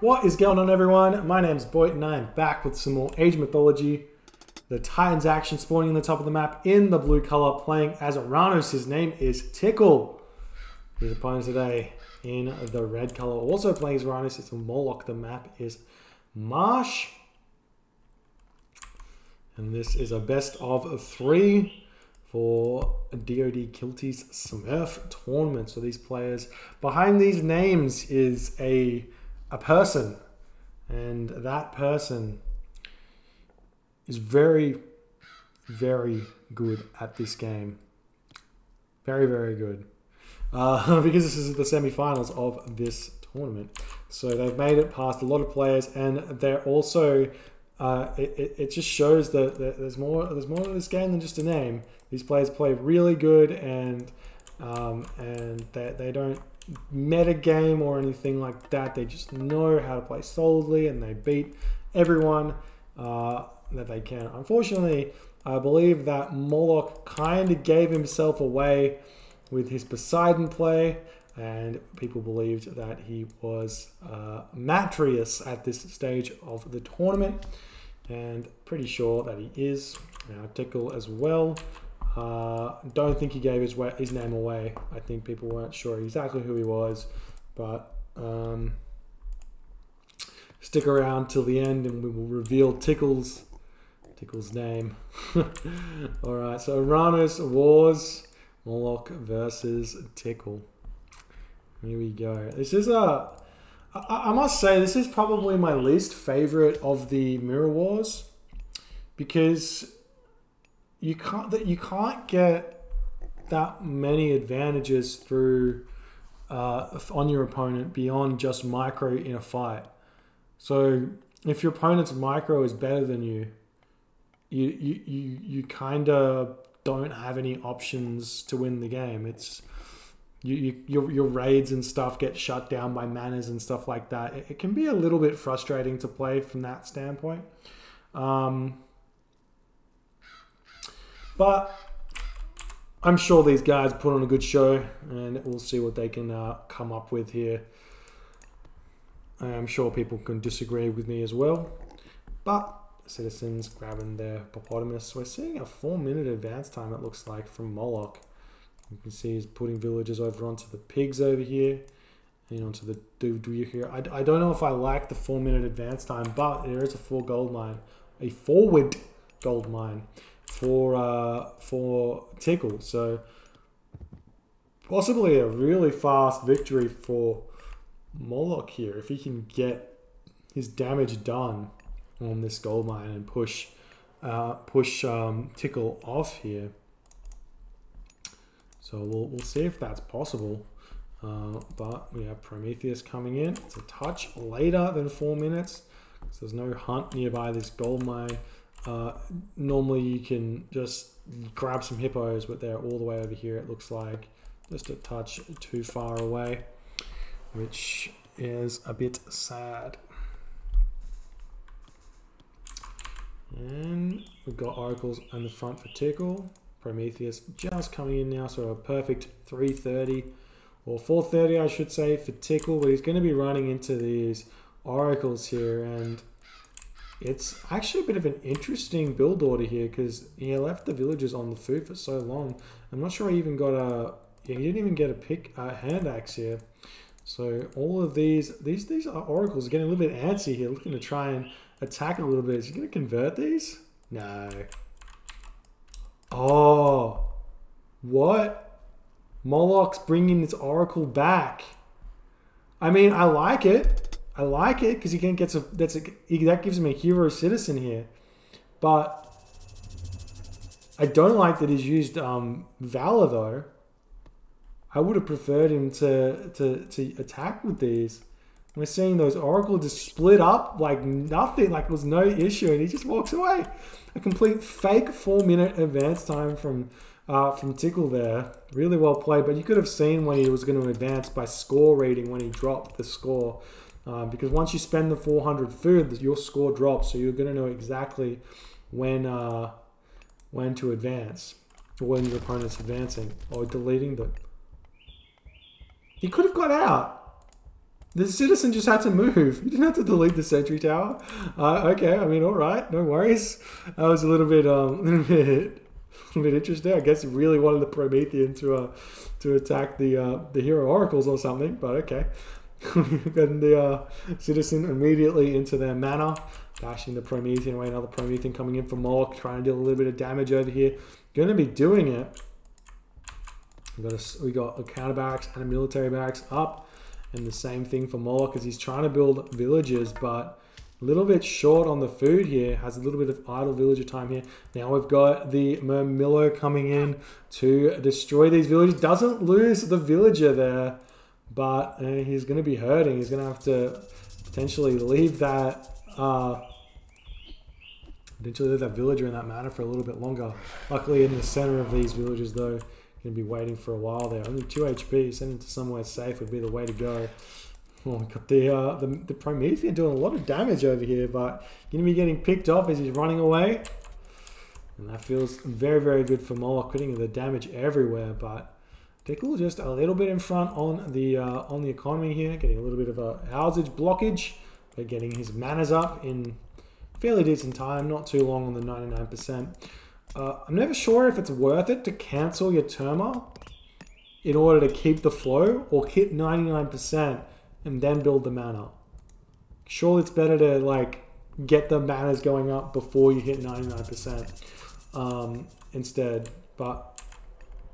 What is going on, everyone? My name's Boyd and I am back with some more Age of Mythology. The Titans action spawning on the top of the map in the blue color, playing as Oranos. His name is Tickle. His opponent today in the red color, also playing as Oranos. It's Moloch. The map is Marsh. And this is a best of 3 for DoD Kilty's Smurf tournament. So these players, behind these names is a person, and that person is very, very good at this game. Very, very good. Because this is the semi-finals of this tournament. So they've made it past a lot of players, and they're also it just shows that there's more to this game than just a name. These players play really good, and they don't meta game or anything like that. They just know how to play solidly, and they beat everyone that they can. Unfortunately, I believe that Moloch kind of gave himself away with his Poseidon play, and people believed that he was Matrius at this stage of the tournament, and pretty sure that he is. Now Tickle as well. Don't think he gave his name away. I think people weren't sure exactly who he was, but stick around till the end and we will reveal Tickle's name. Alright, so Oranos Wars, Moloch versus Tickle. Here we go. This is I must say, this is probably my least favorite of the Mirror Wars, because you can't get that many advantages through on your opponent beyond just micro in a fight. So if your opponent's micro is better than you, you kind of don't have any options to win the game. It's your raids and stuff get shut down by manas and stuff like that. It can be a little bit frustrating to play from that standpoint. But I'm sure these guys put on a good show, and we'll see what they can come up with here. I'm sure people can disagree with me as well. But Citizens grabbing their Hippopotamus. We're seeing a 4-minute advance time, it looks like, from Moloch. You can see he's putting villagers over onto the pigs over here, and onto the Dudu here. I don't know if I like the 4-minute advance time, but there is a 4 gold mine. A forward gold mine for Tickle, so possibly a really fast victory for Moloch here if he can get his damage done on this gold mine and push Tickle off here. So we'll see if that's possible. But we have Prometheus coming in. It's a touch later than 4 minutes, so there's no hunt nearby this gold mine. Normally you can just grab some hippos, but they're all the way over here, it looks like. Just a touch too far away, which is a bit sad. And we've got oracles on the front for Tickle. Prometheus just coming in now, so a perfect 3:30 or 4:30 I should say for Tickle, but he's going to be running into these oracles here, and it's actually a bit of an interesting build order here because he left the villagers on the food for so long. I'm not sure he even got he didn't even get a hand axe here. So all of these oracles are getting a little bit antsy here, looking to try and attack a little bit. Is he going to convert these? No. Oh, what? Moloch's bringing this oracle back. I mean, I like it. I like it because he can get that gives him a hero citizen here, but I don't like that he's used Valor though. I would have preferred him to attack with these. We're seeing those oracles just split up like nothing, like it was no issue, and he just walks away. A complete fake 4-minute advance time from Tickle there. Really well played, but you could have seen when he was going to advance by score reading when he dropped the score. Because once you spend the 400 food, your score drops, so you're going to know exactly when to advance, or when your opponent's advancing, or deleting them. He could have got out. The citizen just had to move. You didn't have to delete the sentry tower. Okay, I mean, all right, no worries. That was a little bit interesting. I guess he really wanted the Promethean to attack the hero oracles or something, but okay. And the citizen immediately into their mana, bashing the Promethean away. Another Promethean coming in from Moloch, trying to deal a little bit of damage over here. Going to be doing it. We got a counter barracks and a military barracks up. And the same thing for Moloch as he's trying to build villages, but a little bit short on the food here. Has a little bit of idle villager time here. Now we've got the Murmillo coming in to destroy these villages. Doesn't lose the villager there, but he's going to be hurting. He's going to have to potentially leave that villager in that manner for a little bit longer. Luckily in the center of these villages though, going to be waiting for a while there. Only 2 HP, send him to somewhere safe would be the way to go. Oh, we got the Promethean doing a lot of damage over here, but going to be getting picked off as he's running away. And that feels very, very good for Moloch, putting the damage everywhere, but Tickle just a little bit in front on the economy here, getting a little bit of a housage blockage, but getting his manas up in fairly decent time, not too long on the 99%. I'm never sure if it's worth it to cancel your Terma in order to keep the flow or hit 99% and then build the mana. Surely it's better to like get the manas going up before you hit 99% instead, but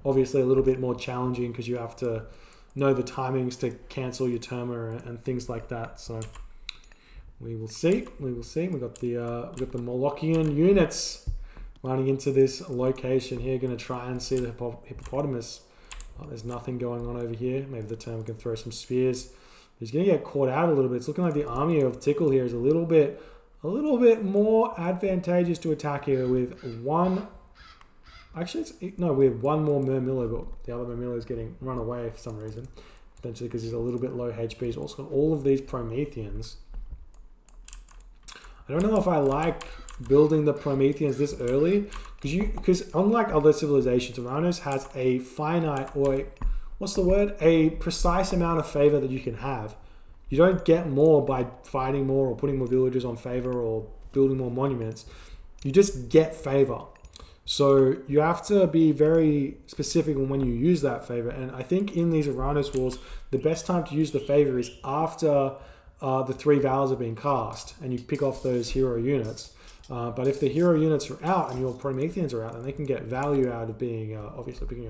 obviously a little bit more challenging because you have to know the timings to cancel your Terma and things like that. So we will see. We will see. We got the Molochian units running into this location here, going to try and see the hippopotamus. Oh, there's nothing going on over here. Maybe the Terma can throw some spears. He's going to get caught out a little bit. It's looking like the army of Tickle here is a little bit more advantageous to attack here with one. Actually, no, we have one more Murmillo, but the other Murmillo is getting run away for some reason. Potentially because he's a little bit low HP. He's also got all of these Prometheans. I don't know if I like building the Prometheans this early because unlike other civilizations, Oranos has a finite, or a precise amount of favor that you can have. You don't get more by fighting more or putting more villagers on favor or building more monuments. You just get favor. So you have to be very specific on when you use that favor. And I think in these Oranos wars, the best time to use the favor is after the 3 vows are being cast and you pick off those hero units. But if the hero units are out and your Prometheans are out, then they can get value out of being obviously picking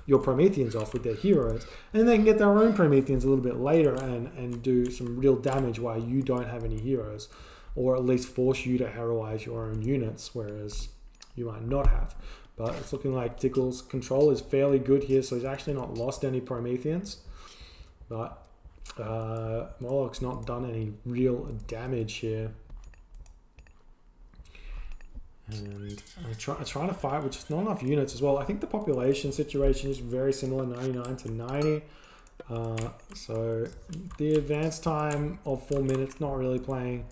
your Prometheans off with their heroes, and then they can get their own Prometheans a little bit later and do some real damage while you don't have any heroes, or at least force you to heroize your own units, whereas you might not have. But it's looking like Tickle's control is fairly good here, so he's actually not lost any Prometheans. But Moloch's not done any real damage here. And I'm trying to fight with just not enough units as well. I think the population situation is very similar, 99 to 90. So the advance time of 4 minutes, not really playing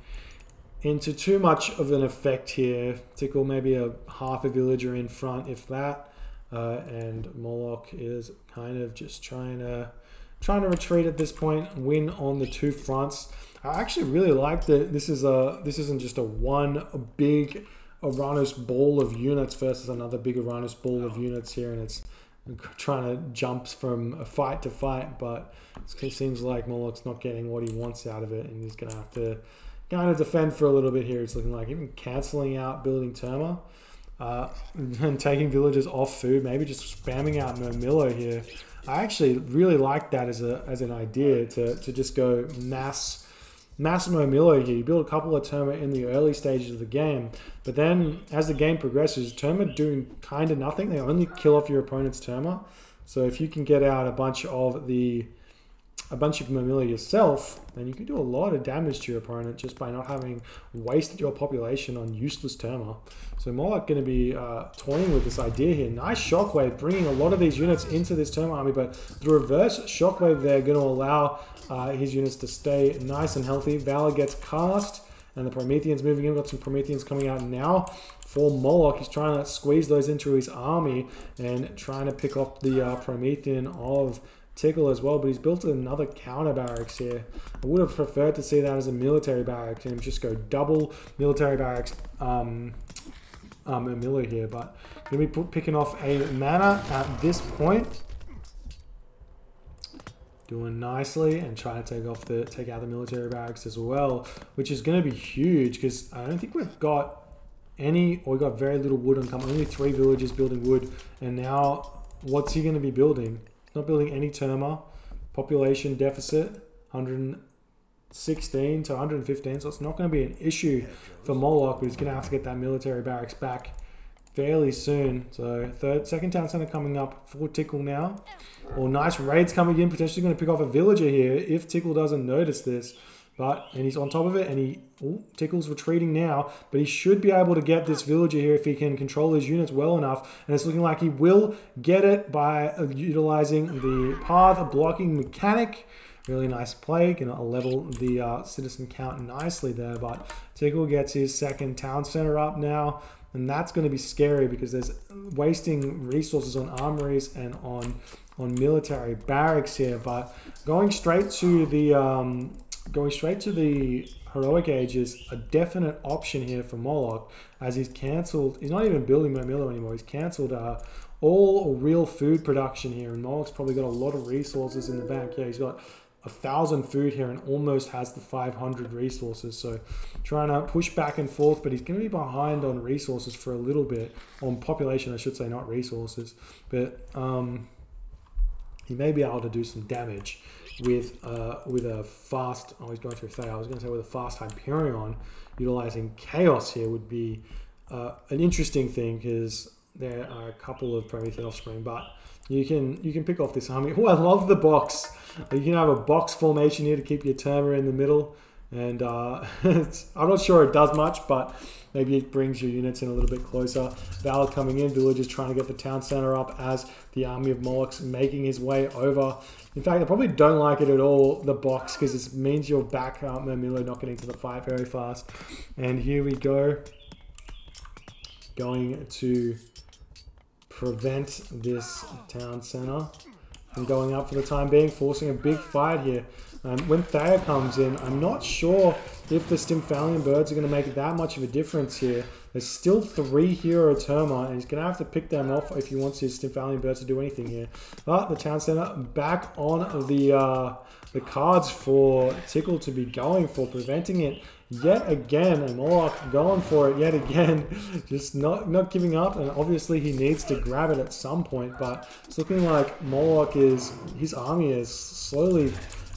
into too much of an effect here. Tickle maybe a half a villager in front, if that. And Moloch is kind of just trying to retreat at this point, win on the 2 fronts. I actually really like that this isn't just one big Oranos ball of units versus another big Oranos ball of units here, and it's trying to jump from fight to fight, but it seems like Moloch's not getting what he wants out of it, and he's going to have to kind of defend for a little bit here. It's looking like even cancelling out building Terma and taking villagers off food, maybe just spamming out Murmillo here. I actually really like that as an idea to just go mass Murmillo here. You build a couple of Terma in the early stages of the game, but then as the game progresses, Terma doing kind of nothing. They only kill off your opponent's Terma. So if you can get out a bunch of Murmillo yourself, then you can do a lot of damage to your opponent just by not having wasted your population on useless Terma. So Moloch going to be toying with this idea here. Nice Shockwave, bringing a lot of these units into this Terma army, but the reverse Shockwave there going to allow his units to stay nice and healthy. Valor gets cast, and the Prometheans moving in. Got some Prometheans coming out now for Moloch. He's trying to squeeze those into his army and trying to pick off the Promethean of Tickle as well, but he's built another counter barracks here. I would have preferred to see that as a military barracks and just go double military barracks a miller here, but going to be picking off a mana at this point. Doing nicely and trying to take out the military barracks as well, which is going to be huge because I don't think we've got any, or we've got very little wood on come. Only 3 villages building wood, and now what's he going to be building? Not building any terma. Population deficit 116 to 115, so it's not going to be an issue for Moloch, but he's going to have to get that military barracks back fairly soon. So second town center coming up for Tickle now. Or nice raids coming in, potentially going to pick off a villager here if Tickle doesn't notice this. And he's on top of it, and Tickle's retreating now, but he should be able to get this villager here if he can control his units well enough, and it's looking like he will get it by utilizing the path blocking mechanic. Really nice play, gonna level the citizen count nicely there, but Tickle gets his second town center up now, and that's going to be scary because there's wasting resources on armories and on military barracks here, but going straight to the heroic age is a definite option here for Moloch, as he's cancelled. He's not even building Mermillo anymore. He's cancelled all real food production here, and Moloch's probably got a lot of resources in the bank. Yeah, he's got 1,000 food here and almost has the 500 resources. So trying to push back and forth, but he's going to be behind on resources for a little bit, on population I should say, not resources. But he may be able to do some damage with a fast, he's going through Thea. I was going to say with a fast Hyperion, utilizing Chaos here would be an interesting thing, because there are a couple of Promethean Offspring, but you can pick off this army. Oh, I love the box. You can have a box formation here to keep your Terma in the middle, and I'm not sure it does much, but maybe it brings your units in a little bit closer. Valid coming in, villagers trying to get the town center up as the army of Moloch's making his way over. In fact, I probably don't like it at all, the box, because it means you're back Mermillo not getting to the fight very fast. And here we go. Going to prevent this town center from going up for the time being, forcing a big fight here. When Thea comes in, I'm not sure if the Stymphalian birds are going to make that much of a difference here. There's still 3 hero Terma, and he's going to have to pick them off if he wants his Stymphalian birds to do anything here. But the town center back on the cards for Tickle to be going for, preventing it yet again, and Moloch going for it yet again, just not giving up, and obviously he needs to grab it at some point, but it's looking like Moloch his army is slowly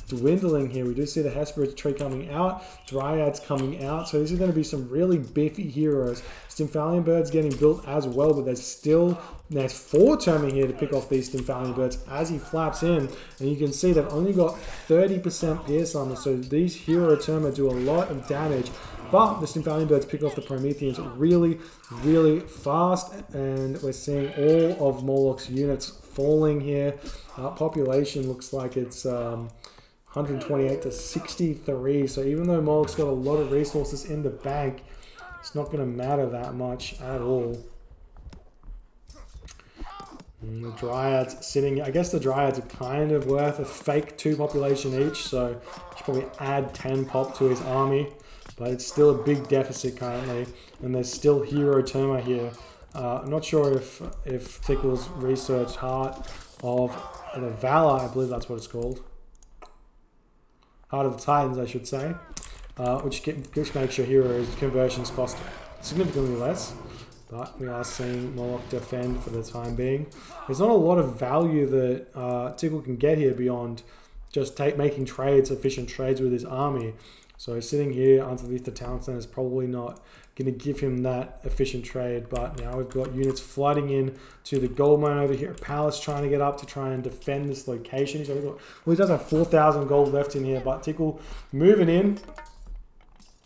dwindling here. We do see the Hesperus tree coming out, Dryads coming out, so these are going to be some really beefy heroes. Stymphalian birds getting built as well, but there's 4 Terma here to pick off these Stymphalian birds as he flaps in, and you can see they've only got 30% pierce armor, so these hero Terma do a lot of damage, but the Stymphalian birds pick off the Prometheans really, really fast, and we're seeing all of Moloch's units falling here. Population looks like it's 128 to 63, so even though Moloch's got a lot of resources in the bank, it's not going to matter that much at all. And the Dryads sitting, I guess the Dryads are kind of worth a fake 2 population each, so he should probably add 10 pop to his army, but it's still a big deficit currently, and there's still hero Terma here. I'm not sure if Tickle's researched Heart of the Valor, I believe that's what it's called. Heart of the Titans, I should say, which makes your heroes conversions cost significantly less. But we are seeing Moloch defend for the time being. There's not a lot of value that Tickle can get here beyond just making trades, efficient trades with his army. So sitting here underneath the town center is probably not going to give him that efficient trade. But now we've got units flooding in to the gold mine over here. Palace trying to get up to try and defend this location. He does have 4,000 gold left in here, but Tickle moving in.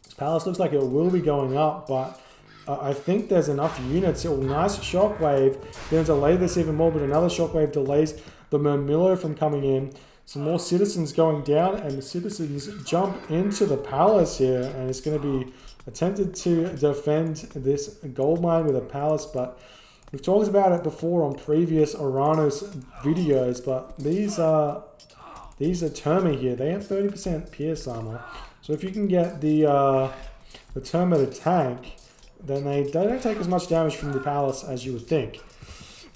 This palace looks like it will be going up, but I think there's enough units. Nice shockwave. Going to delay this even more, but another shockwave delays the Mermillo from coming in. Some more citizens going down, and the citizens jump into the palace here, and it's going to be attempted to defend this gold mine with a palace, but We've talked about it before on previous Oranos videos, but these are Terma here. They have 30% pierce armor. So if you can get the Terma to tank, then they don't take as much damage from the palace as you would think.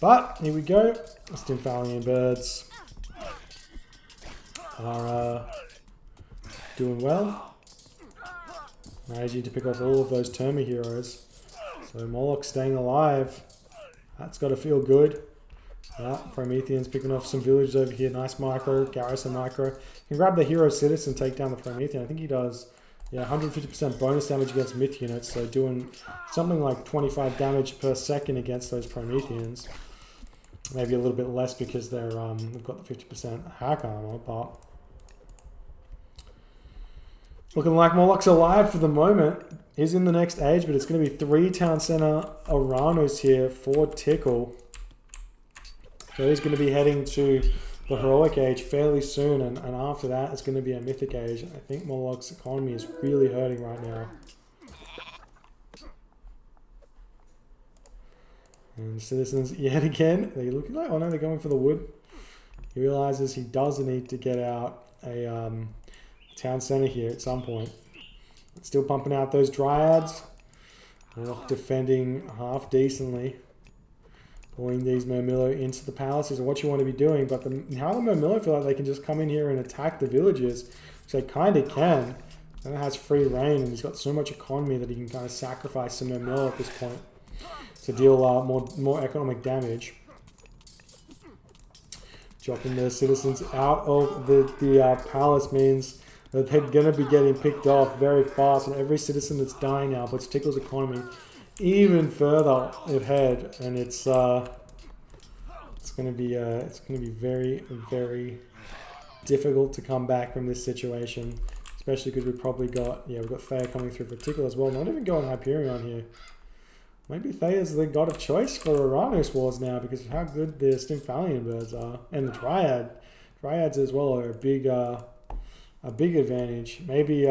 But here we go. Stymphalian birds are doing well. Managing to pick off all of those Terma heroes. So Moloch staying alive. That's got to feel good. Yeah, Promethean's picking off some villages over here. Nice micro, garrison micro. You can grab the hero citizen, take down the Promethean. I think he does, yeah, 150% bonus damage against myth units. So doing something like 25 damage per second against those Prometheans. Maybe a little bit less because they've got the 50% hack armor, but looking like Moloch's alive for the moment. He's in the next age, but it's going to be 3 town center Oranos here for Tickle. So he's going to be heading to the heroic age fairly soon, and after that it's going to be a mythic age. I think Moloch's economy is really hurting right now. And citizens yet again, they look like, oh no, they're going for the wood. He realizes he does need to get out a town center here at some point. Still pumping out those dryads. Moloch defending half decently. Pulling these Murmillo into the palaces and what you want to be doing, but how the Murmillo feel like they can just come in here and attack the villages, which they kind of can. And it has free reign, and he's got so much economy that he can kind of sacrifice some Murmillo at this point to deal more economic damage. Dropping the citizens out of the palace means that they're going to be getting picked off very fast, and every citizen that's dying now puts Tickle's economy even further ahead, and it's going to be very, very difficult to come back from this situation, especially because we've got Thea coming through for Tickle as well. Not even going Hyperion here. Maybe Thea's the god of choice for Oranos Wars now because of how good the Stymphalian birds are, and the Dryads as well are a big advantage. Maybe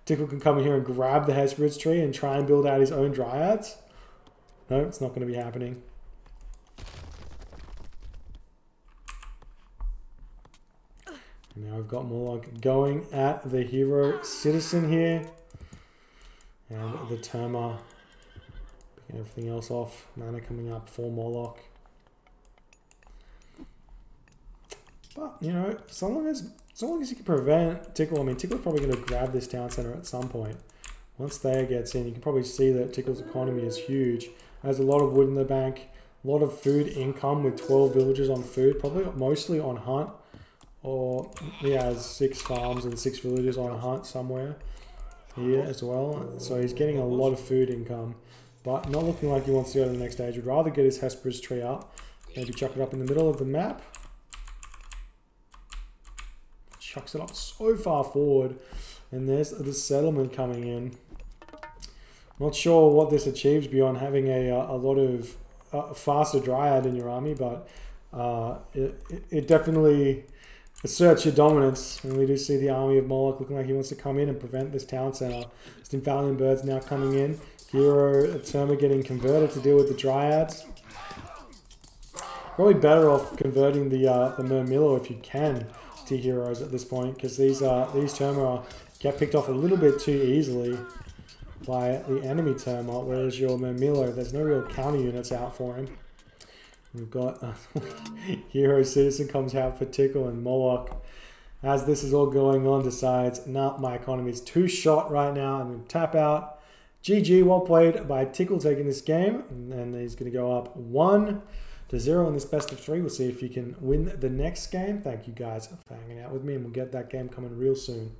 Tickle can come in here and grab the Hesperid's tree and try and build out his own Dryads. No, it's not going to be happening. And now we've got Moloch going at the hero citizen here. And the Terma picking everything else off. Mana coming up for Moloch. But, you know, so long as you can prevent Tickle, I mean, Tickle's probably going to grab this town center at some point. Once Thea gets in, you can probably see that Tickle's economy is huge. There's a lot of wood in the bank, a lot of food income with 12 villagers on food, probably mostly on hunt. Or he has 6 farms and 6 villagers on hunt somewhere here as well. So he's getting a lot of food income, but not looking like he wants to go to the next stage. Would rather get his Hesperus tree up, maybe chuck it up in the middle of the map. Chucks it up so far forward, and there's the settlement coming in. Not sure what this achieves beyond having a lot of faster Dryad in your army, but it definitely asserts your dominance. And we do see the army of Moloch looking like he wants to come in and prevent this town center. Stymphalian birds now coming in. Hero Terma getting converted to deal with the Dryads. Probably better off converting the Murmillo if you can to heroes at this point, because these Terma get picked off a little bit too easily by the enemy Terma, whereas your Murmillo, there's no real counter units out for him. We've got hero citizen comes out for Tickle, and Moloch, as this is all going on, decides, nah, my economy is too shot right now, I'm going to tap out. GG, well played by Tickle taking this game, and he's going to go up 1-0 in this best of 3. We'll see if you can win the next game. Thank you guys for hanging out with me, and we'll get that game coming real soon.